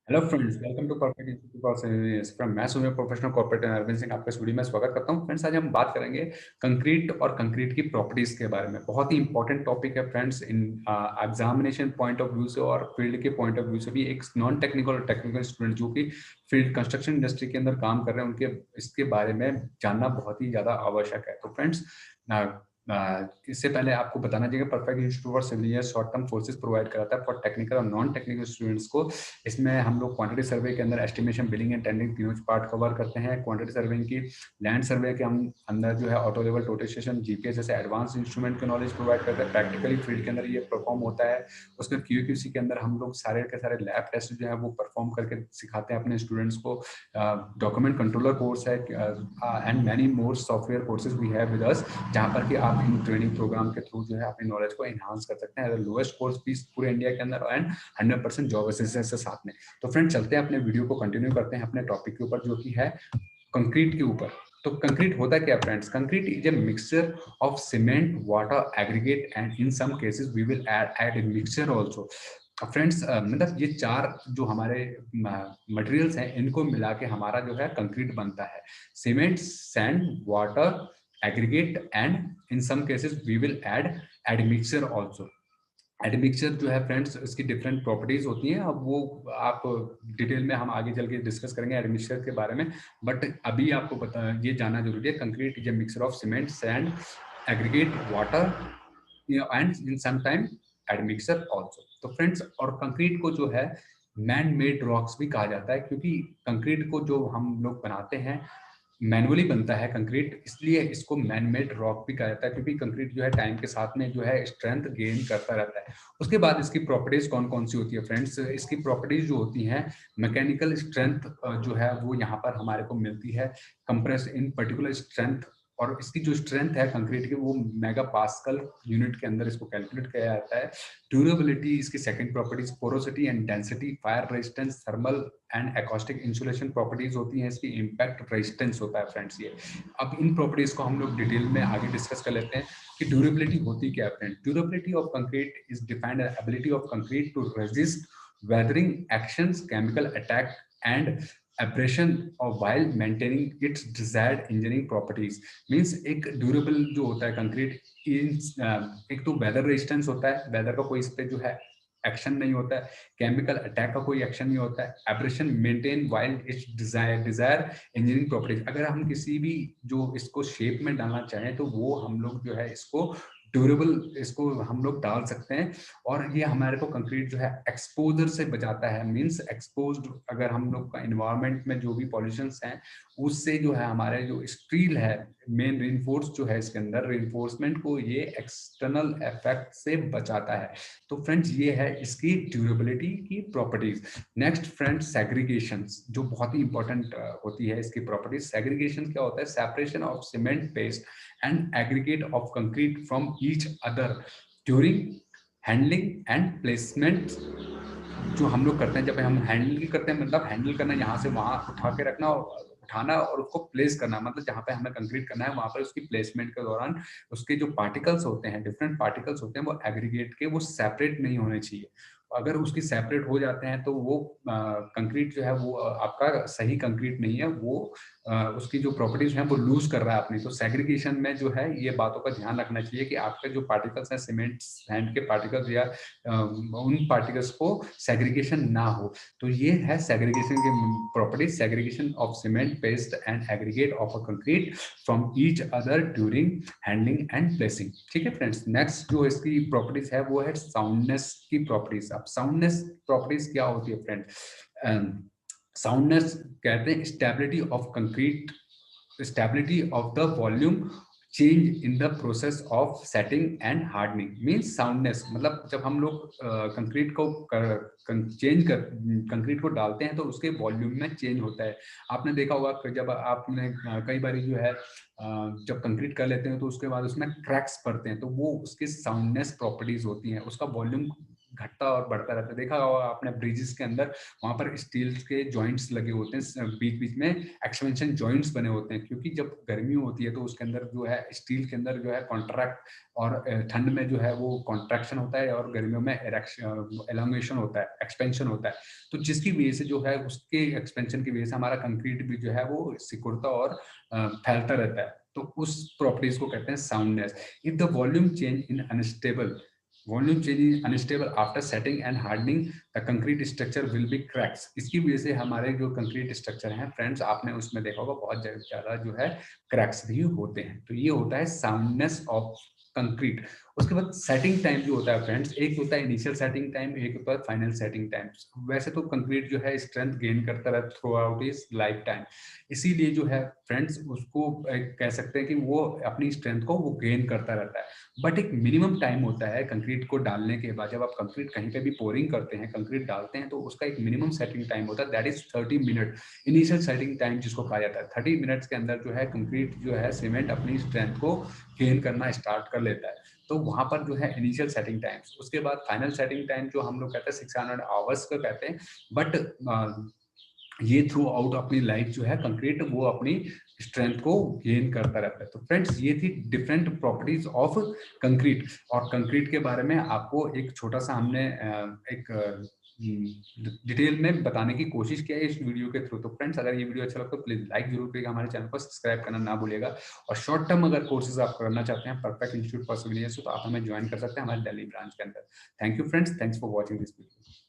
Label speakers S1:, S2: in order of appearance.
S1: Hello friends, welcome to corporate institute of from मैं Sumer professional corporate Arvind Singh आपका studio में स्वागत करता हूं। फ्रेंड्स, आज हम बात करेंगे कंक्रीट और कंक्रीट की प्रॉपर्टीज के बारे में। बहुत ही इंपॉर्टेंट टॉपिक है friends, in examination point of view से और फील्ड के पॉइंट ऑफ व्यू से भी। एक नॉन टेक्निकल और टेक्निकल स्टूडेंट जो कि फील्ड कंस्ट्रक्शन इंडस्ट्री के अंदर काम कर रहे हैं, उनके इसके बारे में जानना बहुत ही ज्यादा आवश्यक है। तो फ्रेंड्स, इससे पहले आपको बताना चाहिए, perfect institute for civil engineer short term courses provide कराता है फॉर टेक्निकल और नॉन टेक्निकल स्टूडेंट्स को। इसमें हम लोग क्वांटिटी सर्वे के अंदर एस्टिमेशन, बिलिंग एंड टेंडरिंग तीनों पार्ट कवर करते हैं। क्वांटिटी सर्वे की लैंड सर्वे के हम अंदर जो है auto level, total station, GPS जैसे एडवांस इंस्ट्रूमेंट के नॉलेज प्रोवाइड करते हैं। प्रैक्टिकली फील्ड के अंदर ये परफॉर्म होता है। उसमें क्यूक्यूसी के अंदर हम लोग सारे के सारे लैब टेस्ट जो है वो परफॉर्म करके सिखाते हैं अपने स्टूडेंट्स को। डॉक्यूमेंट कंट्रोलर कोर्स है and many more software courses we have with us, जहाँ पर कि आप इन ट्रेनिंग प्रोग्राम के थ्रू जो है अपनी नॉलेज को एनहांस कर सकते हैं। लोएस्ट कोर्स फीस पूरे इंडिया के अंदर एंड 100% जॉब असिस्टेंस के साथ में। तो फ्रेंड, चलते हैं अपने वीडियो को कंटिन्यू करते हैं अपने टॉपिक के ऊपर, जो कि है कंक्रीट के ऊपर। तो कंक्रीट होता क्या friends? Concrete is a mixture of cement, water, aggregate and in some cases we will add a mixture also. Friends, मतलब ये चार जो हमारे मटेरियल्स हैं, इनको मिला के हमारा जो है कंक्रीट बनता है। Cement, sand, water, aggregate and in some cases we will add admixture also. Admixture जो है फ्रेंड्स, इसकी डिफरेंट प्रॉपर्टीज होती हैं। अब वो आप डिटेल में हम आगे चल के डिस्कस करेंगे एडमिक्सचर के बारे में। बट अभी आपको पता ये जानना जरूरी है, concrete is a mixture of cement, sand, aggregate, water and in some time admixture also. तो फ्रेंड्स, और कंक्रीट को जो है मैन मेड रॉक्स भी कहा जाता है, क्योंकि कंक्रीट को जो हम लोग बनाते हैं मैनुअली बनता है कंक्रीट, इसलिए इसको मैन मेड रॉक भी कहा जाता है। क्योंकि कंक्रीट जो है टाइम के साथ में जो है स्ट्रेंथ गेन करता रहता है। उसके बाद इसकी प्रॉपर्टीज कौन कौन सी होती है फ्रेंड्स? इसकी प्रॉपर्टीज जो होती हैं, मैकेनिकल स्ट्रेंथ जो है वो यहाँ पर हमारे को मिलती है कंप्रेस इन पर्टिकुलर स्ट्रेंथ। और इसकी जो स्ट्रेंथ है कंक्रीट की, वो मेगा पास्कल यूनिट के अंदर इसको कैलकुलेट किया जाता है। ड्यूरेबिलिटी इसकी second properties, porosity and density, fire resistance, thermal and acoustic insulation properties होती हैं। इसकी इम्पैक्ट रेजिस्टेंस होता है फ्रेंड्स ये। अब इन प्रॉपर्टीज को हम लोग डिटेल में आगे डिस्कस कर लेते हैं कि ड्यूरेबिलिटी होती क्या है friend. Durability of concrete is defined as ability of concrete to resist weathering actions, chemical attack and abrasion or while maintaining its desired engineering properties। Means एक ड्यूरेबल जो होता है कंक्रीट, एक तो वेदर रेजिस्टेंस होता है, वेदर का कोई इस पे जो है एक्शन नहीं होता है। केमिकल अटैक का कोई एक्शन नहीं होता है। Abrasion maintain while its desire engineering properties. अगर हम किसी भी जो इसको शेप में डालना चाहें तो वो हम लोग जो है इसको ड्यूरेबल इसको हम लोग डाल सकते हैं। और ये हमारे को कंक्रीट जो है एक्सपोजर से बचाता है। मींस एक्सपोज्ड, अगर हम लोग का इन्वायरमेंट में जो भी पॉल्यूशंस हैं उससे जो है हमारे जो स्टील है, मेन रिइंफोर्स जो है इसके अंदर रिइंफोर्समेंट को ये एक्सटर्नल इफेक्ट से बचाता है। तो फ्रेंड्स, ये है इसकी ड्यूरेबिलिटी की प्रॉपर्टीज। नेक्स्ट फ्रेंड्स, सेग्रीगेशन, जो बहुत ही इंपॉर्टेंट होती है इसकी प्रॉपर्टीज। सेग्रीगेशन क्या होता है? Separation of cement paste and aggregate of concrete from each other during handling and placement. जो हम लोग करते हैं, जब हम हैंडल करते हैं, मतलब हैंडल करना, यहाँ से वहां उठा के रखना और उठाना और उसको प्लेस करना, मतलब जहाँ पे हमें कंक्रीट करना है वहां पर उसकी प्लेसमेंट के दौरान उसके जो पार्टिकल्स होते हैं, डिफरेंट पार्टिकल्स होते हैं, वो एग्रीगेट के वो सेपरेट नहीं होने चाहिए। अगर उसकी सेपरेट हो जाते हैं तो वो कंक्रीट जो है वो आपका सही कंक्रीट नहीं है, वो उसकी जो प्रॉपर्टीज हैं वो लूज कर रहा है अपनी। तो सेग्रीगेशन में जो है ये बातों का ध्यान रखना चाहिए कि आपके जो पार्टिकल्स हैं, सीमेंट सैंड के पार्टिकल्स या उन पार्टिकल्स को सेग्रीगेशन ना हो। तो ये है सेग्रीगेशन की property, segregation of cement paste and aggregate of a concrete from each other during handling and placing. ठीक है फ्रेंड्स, नेक्स्ट जो इसकी प्रॉपर्टीज है वो है साउंडनेस की प्रॉपर्टीज। अब साउंडनेस प्रॉपर्टीज क्या होती है फ्रेंड? साउंडनेस कहते हैं stability of concrete, stability of the volume change in the process of setting and hardening. Means soundness, मतलब जब हम लोग कंक्रीट को चेंज कर कंक्रीट को डालते हैं तो उसके वॉल्यूम में चेंज होता है। आपने देखा होगा कि जब आपने कई बार जो है जब कंक्रीट कर लेते हैं तो उसके बाद उसमें क्रैक्स पड़ते हैं, तो वो उसकी साउंडनेस प्रॉपर्टीज होती हैं। उसका वॉल्यूम घटता और बढ़ता रहता है। देखा होगा आपने ब्रिजेस के अंदर, वहां पर स्टील के जॉइंट्स लगे होते हैं, बीच बीच में एक्सपेंशन जॉइंट्स बने होते हैं, क्योंकि जब गर्मी होती है तो उसके अंदर जो है स्टील के अंदर जो है कॉन्ट्रैक्ट, और ठंड में जो है वो कॉन्ट्रैक्शन होता है, और गर्मियों में एलोंगेशन होता है, एक्सपेंशन होता है। तो जिसकी वजह से जो है उसके एक्सपेंशन की वजह से हमारा कंक्रीट भी जो है वो सिकुड़ता और फैलता रहता है। तो उस प्रॉपर्टीज को कहते हैं soundness. If the volume change in unstable, volume change in unstable after setting and hardening, the concrete structure will be cracks. इसकी वजह से हमारे जो कंक्रीट स्ट्रक्चर हैं फ्रेंड्स, आपने उसमें देखा होगा बहुत ज्यादा जो है क्रैक्स भी होते हैं। तो ये होता है साउंडनेस ऑफ कंक्रीट। उसके बाद सेटिंग टाइम जो होता है फ्रेंड्स, एक होता है इनिशियल सेटिंग टाइम, एक होता है फाइनल सेटिंग टाइम। वैसे तो कंक्रीट जो है स्ट्रेंथ गेन करता रहता है through out is life time, इसीलिए जो है फ्रेंड्स उसको कह सकते हैं कि वो अपनी स्ट्रेंथ को वो गेन करता रहता है। बट एक मिनिमम टाइम होता है कंक्रीट को डालने के बाद। जब आप कंक्रीट कहीं पे भी पोरिंग करते हैं, कंक्रीट डालते हैं, तो उसका एक मिनिमम सेटिंग टाइम होता है, that is 30 minute. Initial setting time जिसको कहा जाता है, 30 मिनट्स के अंदर जो है कंक्रीट जो है सीमेंट अपनी स्ट्रेंथ को गेन करना स्टार्ट कर लेता है। तो वहां पर जो है इनिशियल सेटिंग टाइम्स। उसके बाद फाइनल सेटिंग टाइम जो हम लोग कहते हैं 600 आवर्स का कहते हैं। बट ये थ्रू आउट अपनी लाइफ जो है कंक्रीट वो अपनी स्ट्रेंथ को गेन करता रहता है। तो फ्रेंड्स ये थी डिफरेंट प्रॉपर्टीज ऑफ कंक्रीट। और कंक्रीट के बारे में आपको एक छोटा सा हमने एक डिटेल में बताने की कोशिश किया है इस वीडियो के थ्रू। तो फ्रेंड्स अगर ये वीडियो अच्छा लगता है तो प्लीज लाइक जरूर करिएगा, हमारे चैनल को सब्सक्राइब करना ना भूलिएगा। और शॉर्ट टर्म अगर कोर्सेज आप करना चाहते हैं perfect institute for civil engineers, तो आप हमें ज्वाइन कर सकते हैं हमारे दिल्ली ब्रांच के अंदर। Thank you friends, thanks for watching this video.